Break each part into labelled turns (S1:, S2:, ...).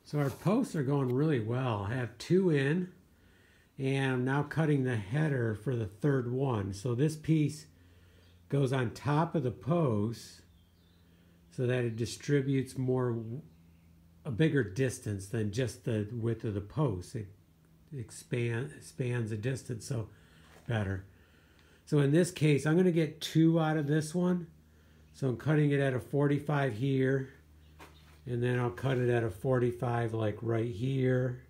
S1: So our posts are going really well. I have 2 in, and I'm now cutting the header for the 3rd one. So this piece goes on top of the post so that it distributes a bigger distance than just the width of the post. It expands the distance so better. So in this case, I'm going to get 2 out of this one. So I'm cutting it at a 45 here, and then I'll cut it at a 45 like right here,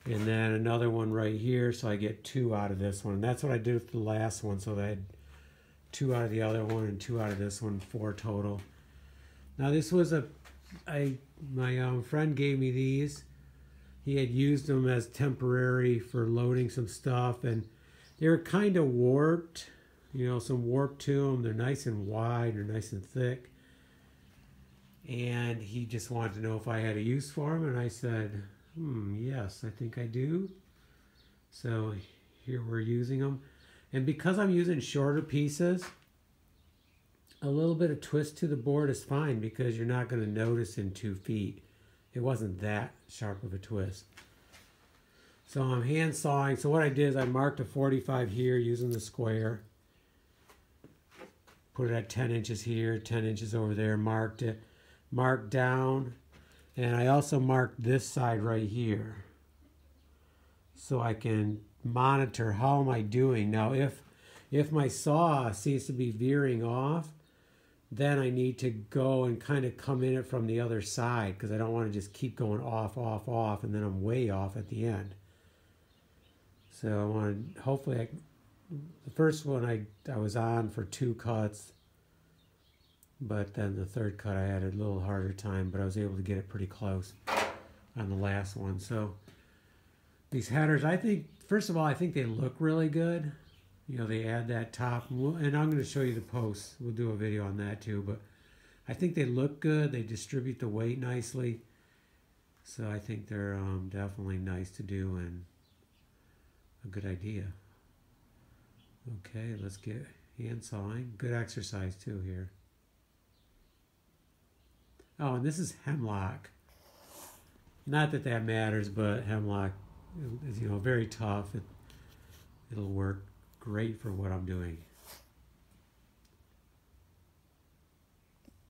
S1: and then another one right here, so I get 2 out of this one. And that's what I did with the last one, so I had 2 out of the other one and 2 out of this one, 4 total. Now this was my friend gave me these. He had used them as temporary for loading some stuff, and they were kind of warped, you know, some warp to them. They're nice and wide, they're nice and thick. And he just wanted to know if I had a use for them, and I said, yes, I think I do. So here we're using them. And because I'm using shorter pieces, a little bit of twist to the board is fine because you're not going to notice in 2 feet. It wasn't that sharp of a twist. So I'm hand sawing. So what I did is I marked a 45 here using the square. Put it at 10 inches here, 10 inches over there, marked it. Marked down. And I also marked this side right here. So I can monitor how am I doing. Now if my saw seems to be veering off, then I need to go and kind of come in it from the other side because I don't want to just keep going off, and then I'm way off at the end. So I want to, hopefully, the first one I was on for 2 cuts, but then the 3rd cut I had a little harder time, but I was able to get it pretty close on the last one. So these headers, I think, first of all, I think they look really good. You know, they add that top, and I'm going to show you the posts. We'll do a video on that too, but I think they look good. They distribute the weight nicely. So I think they're definitely nice to do and a good idea. Okay, let's get hand sawing. Good exercise too here. Oh, and this is hemlock. Not that that matters, but hemlock is, you know, very tough. It'll work great for what I'm doing.